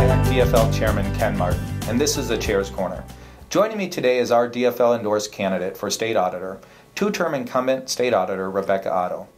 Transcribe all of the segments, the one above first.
Hi, I'm DFL Chairman Ken Martin, and this is the Chair's Corner. Joining me today is our DFL endorsed candidate for State Auditor, two-term incumbent State Auditor Rebecca Otto.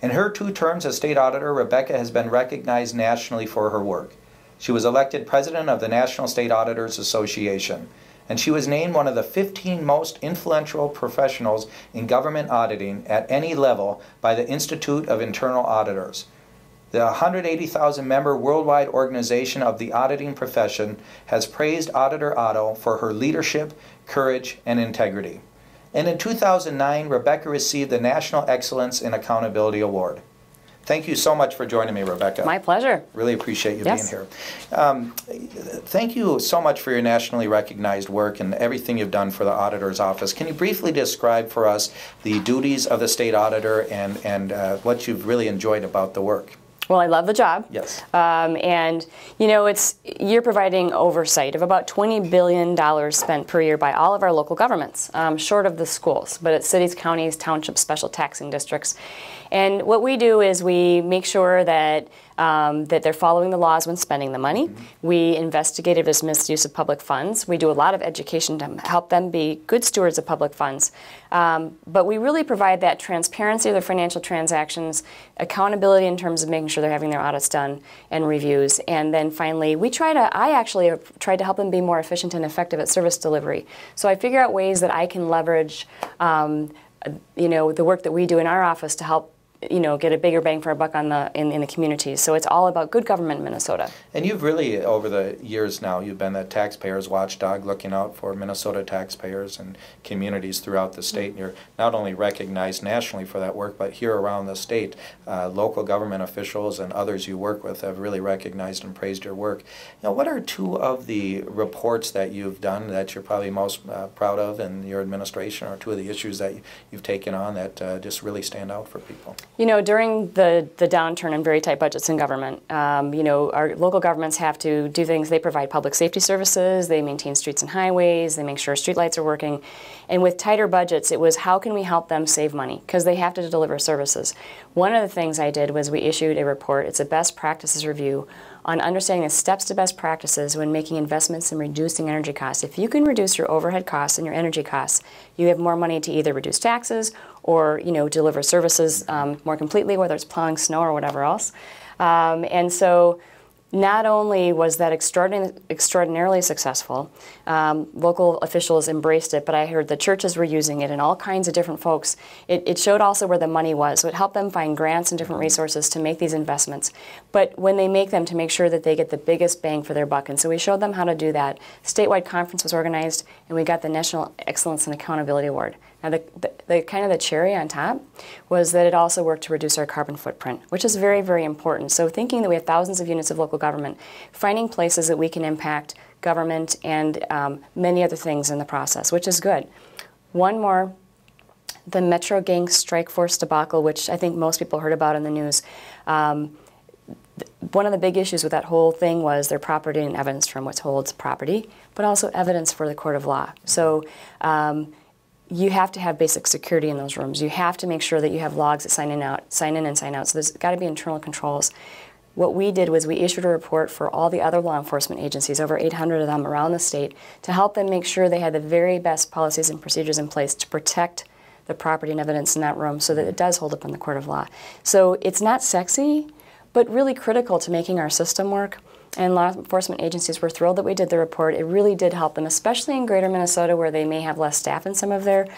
In her 2 terms as State Auditor, Rebecca has been recognized nationally for her work. She was elected President of the National State Auditors Association, and she was named one of the 15 most influential professionals in government auditing at any level by the Institute of Internal Auditors. The 180,000 member worldwide organization of the auditing profession has praised Auditor Otto for her leadership, courage, and integrity. And in 2009, Rebecca received the National Excellence in Accountability Award. Thank you so much for joining me, Rebecca. My pleasure. Really appreciate you being here. Thank you so much for your nationally recognized work and everything you've done for the Auditor's Office. Can you briefly describe for us the duties of the State Auditor and what you've really enjoyed about the work? Well, I love the job. Yes. And, you know, you're providing oversight of about $20 billion spent per year by all of our local governments, short of the schools, but at cities, counties, townships, special taxing districts. And what we do is we make sure that that they're following the laws when spending the money. We investigate if there's misuse of public funds. We do a lot of education to help them be good stewards of public funds. But we really provide that transparency of their financial transactions, accountability in terms of making sure they're having their audits done and reviews. And then finally, I actually have tried to help them be more efficient and effective at service delivery. So I figure out ways that I can leverage you know, the work that we do in our office to help get a bigger bang for our buck in the communities. So it's all about good government in Minnesota. And you've really, over the years now, you've been the taxpayers watchdog, looking out for Minnesota taxpayers and communities throughout the state. And you're not only recognized nationally for that work, but here around the state, local government officials and others you work with have really recognized and praised your work. What are 2 of the reports that you've done that you're probably most proud of in your administration, or 2 of the issues that you've taken on that just really stand out for people? You know, during the downturn and very tight budgets in government, our local governments have to do things. They provide public safety services, they maintain streets and highways, they make sure streetlights are working. And with tighter budgets, it was how can we help them save money? Because they have to deliver services. One of the things I did was we issued a report. It's a best practices review on understanding the steps to best practices when making investments in reducing energy costs. If you can reduce your overhead costs and your energy costs, you have more money to either reduce taxes or deliver services more completely, whether it's plowing snow or whatever else. And so not only was that extraordinarily successful, local officials embraced it, but I heard the churches were using it and all kinds of different folks. It showed also where the money was, so it helped them find grants and different resources to make these investments. But when they make them, to make sure that they get the biggest bang for their buck. And so we showed them how to do that. Statewide conference was organized, and we got the National Excellence and Accountability Award. Now, the kind of the cherry on top was that it also worked to reduce our carbon footprint, which is very, very important. So thinking that we have thousands of units of local government, finding places that we can impact government and many other things in the process, which is good. One more, the Metro Gang Strike Force debacle, which I think most people heard about in the news. One of the big issues with that whole thing was their property and evidence from what's holds property, but also evidence for the court of law. So you have to have basic security in those rooms. You have to make sure that you have logs that sign in and sign out. So there's got to be internal controls. What we did was we issued a report for all the other law enforcement agencies, over 800 of them around the state, to help them make sure they had the very best policies and procedures in place to protect the property and evidence in that room so that it does hold up in the court of law. So it's not sexy, but really critical to making our system work. And law enforcement agencies were thrilled that we did the report. It really did help them, especially in greater Minnesota where they may have less staff in some of their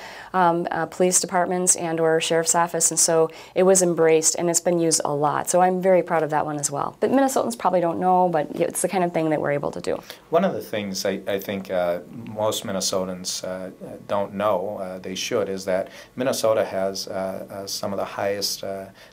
police departments and or sheriff's office. And so it was embraced and it's been used a lot. So I'm very proud of that one as well. But Minnesotans probably don't know, but it's the kind of thing that we're able to do. One of the things I think most Minnesotans don't know, they should, is that Minnesota has some of the highest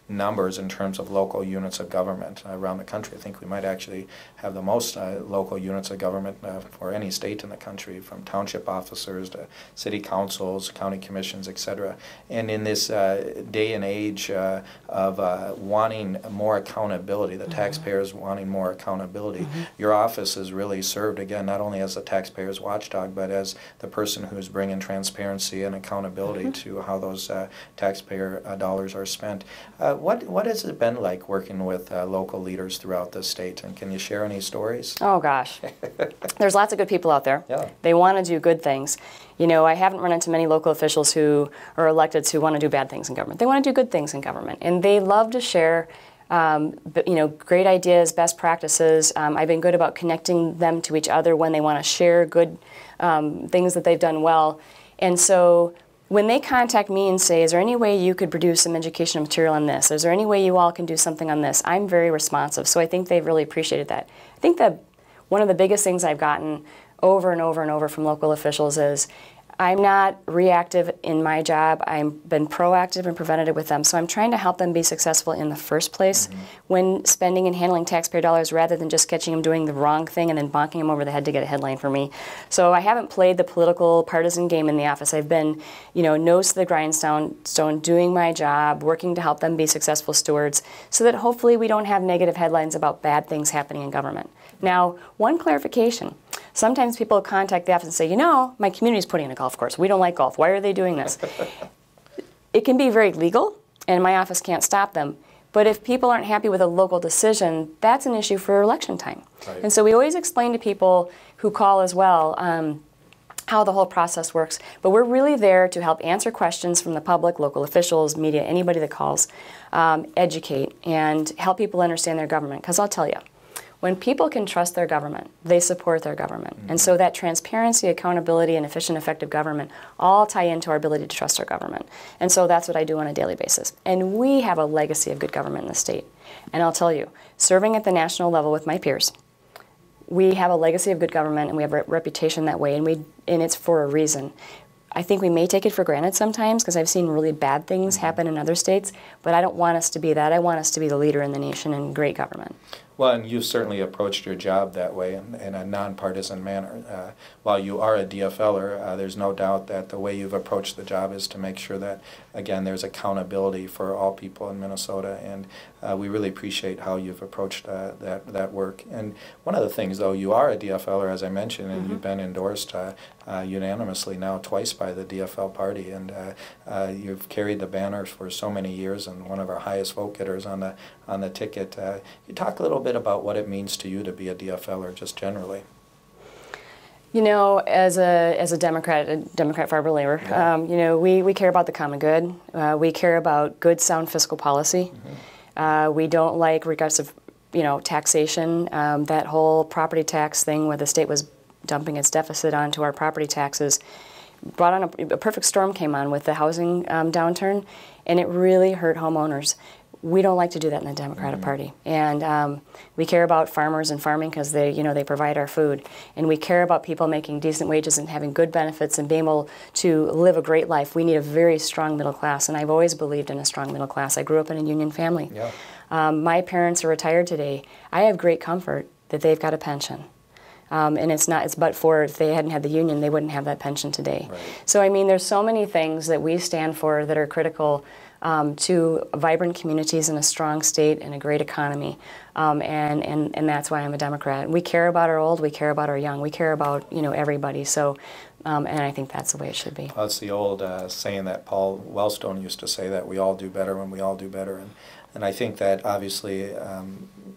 numbers in terms of local units of government around the country. I think we might actually have the most local units of government for any state in the country, from township officers to city councils, county commissions, etc. And in this day and age of wanting more accountability, the taxpayers wanting more accountability, your office has really served, again, not only as a taxpayer's watchdog, but as the person who's bringing transparency and accountability to how those taxpayer dollars are spent. What has it been like working with local leaders throughout the state, and can you share many stories? Oh gosh, there's lots of good people out there. Yeah. They want to do good things. You know, I haven't run into many local officials who are electeds who want to do bad things in government. They want to do good things in government, and they love to share, you know, great ideas, best practices. I've been good about connecting them to each other when they want to share good things that they've done well. And so when they contact me and say, is there any way you could produce some educational material on this? Is there any way you all can do something on this? I'm very responsive, so I think they've really appreciated that. I think that one of the biggest things I've gotten over and over and over from local officials is I'm not reactive in my job. I've been proactive and preventative with them. So I'm trying to help them be successful in the first place when spending and handling taxpayer dollars rather than just catching them doing the wrong thing and then bonking them over the head to get a headline for me. So I haven't played the political partisan game in the office. I've been, you know, nose to the grindstone, doing my job, working to help them be successful stewards so that hopefully we don't have negative headlines about bad things happening in government. Now, one clarification. Sometimes people contact the office and say, you know, my community's putting in a golf course. We don't like golf. Why are they doing this? It can be very legal, and my office can't stop them. But if people aren't happy with a local decision, that's an issue for election time. Right. And so we always explain to people who call as well how the whole process works. But we're really there to help answer questions from the public, local officials, media, anybody that calls, educate, and help people understand their government. Because I'll tell you, when people can trust their government, they support their government. And so that transparency, accountability, and efficient, effective government all tie into our ability to trust our government. And so that's what I do on a daily basis. And we have a legacy of good government in the state. And I'll tell you, serving at the national level with my peers, we have a legacy of good government, and we have a reputation that way, and it's for a reason. I think we may take it for granted sometimes because I've seen really bad things happen in other states, but I don't want us to be that. I want us to be the leader in the nation in great government. Well, and you've certainly approached your job that way in a nonpartisan manner. While you are a DFLer, there's no doubt that the way you've approached the job is to make sure that, again, there's accountability for all people in Minnesota, and we really appreciate how you've approached that work. And one of the things, though, you are a DFLer, as I mentioned, and you've been endorsed unanimously now twice by the DFL party, and you've carried the banner for so many years and one of our highest vote getters on the ticket. You talk a little bit about what it means to you to be a DFLer, just generally. You know, as a Democrat fiber labor, you know, we care about the common good. We care about good, sound fiscal policy. We don't like regressive, you know, taxation. That whole property tax thing where the state was dumping its deficit onto our property taxes brought on a perfect storm came on with the housing downturn, and it really hurt homeowners. We don't like to do that in the Democratic Party, and we care about farmers and farming because they, you know, they provide our food, and we care about people making decent wages and having good benefits and being able to live a great life. We need a very strong middle class, and I've always bbelieved in a strong middle class. I grew up in a union family. Yeah. My parents are retired today. I have great comfort that they've got a pension. And it's but for if they hadn't had the union, they wouldn't have that pension today. Right. So I mean, there's so many things that we stand for that are critical to vibrant communities in a strong state and a great economy, and that's why I'm a Democrat. We care about our old, we care about our young, we care about, you know, everybody. So, and I think that's the way it should be. Well, it's the old saying that Paul Wellstone used to say, that we all do better when we all do better, and I think that obviously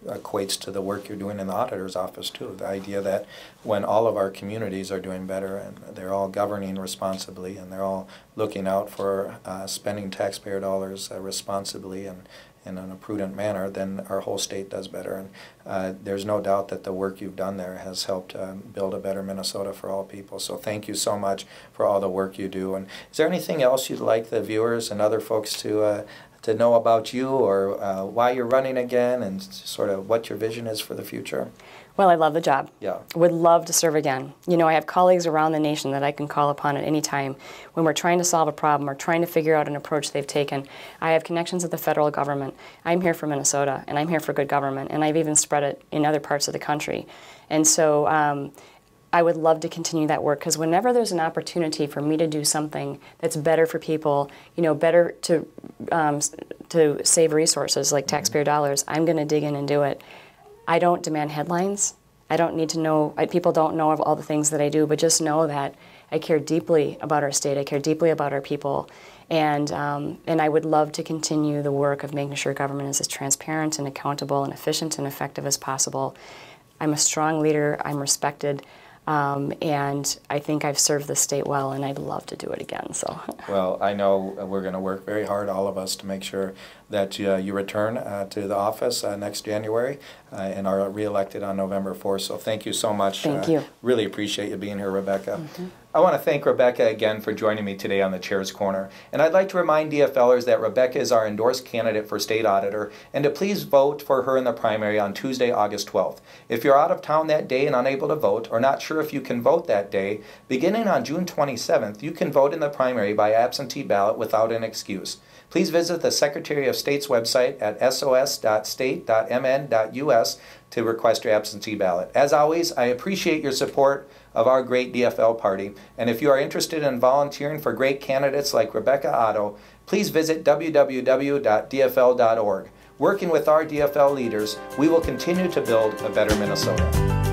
equates to the work you're doing in the auditor's office too. The idea that when all of our communities are doing better and they're all governing responsibly and they're all looking out for spending taxpayer dollars responsibly and in a prudent manner, then our whole state does better. And there's no doubt that the work you've done there has helped build a better Minnesota for all people. So thank you so much for all the work you do. And is there anything else you'd like the viewers and other folks to know about you, or why you're running again, and sort of what your vision is for the future? Well, I love the job. Yeah. Would love to serve again. You know, I have colleagues around the nation that I can call upon at any time when we're trying to solve a problem or trying to figure out an approach they've taken. I have connections with the federal government. I'm here for Minnesota, and I'm here for good government, and I've even spread it in other parts of the country. And so I would love to continue that work, because whenever there's an opportunity for me to do something that's better for people, you know, better to save resources like taxpayer dollars, I'm going to dig in and do it. I don't demand headlines. I don't need to know, people don't know of all the things that I do, but just know that I care deeply about our state, I care deeply about our people, and I would love to continue the work of making sure government is as transparent and accountable and efficient and effective as possible. I'm a strong leader, I'm respected, and I think I've served the state well, and I'd love to do it again. So. Well, I know we're going to work very hard, all of us, to make sure that you return to the office next January and are reelected on November 4th. So thank you so much. Thank you. Really appreciate you being here, Rebecca. I want to thank Rebecca again for joining me today on the Chair's Corner. And I'd like to remind DFLers that Rebecca is our endorsed candidate for State Auditor, and to please vote for her in the primary on Tuesday, August 12th. If you're out of town that day and unable to vote, or not sure if you can vote that day, beginning on June 27th, you can vote in the primary by absentee ballot without an excuse. Please visit the Secretary of State's website at sos.state.mn.us to request your absentee ballot. As always, I appreciate your support of our great DFL party, and if you are interested in volunteering for great candidates like Rebecca Otto, please visit www.dfl.org. Working with our DFL leaders, we will continue to build a better Minnesota.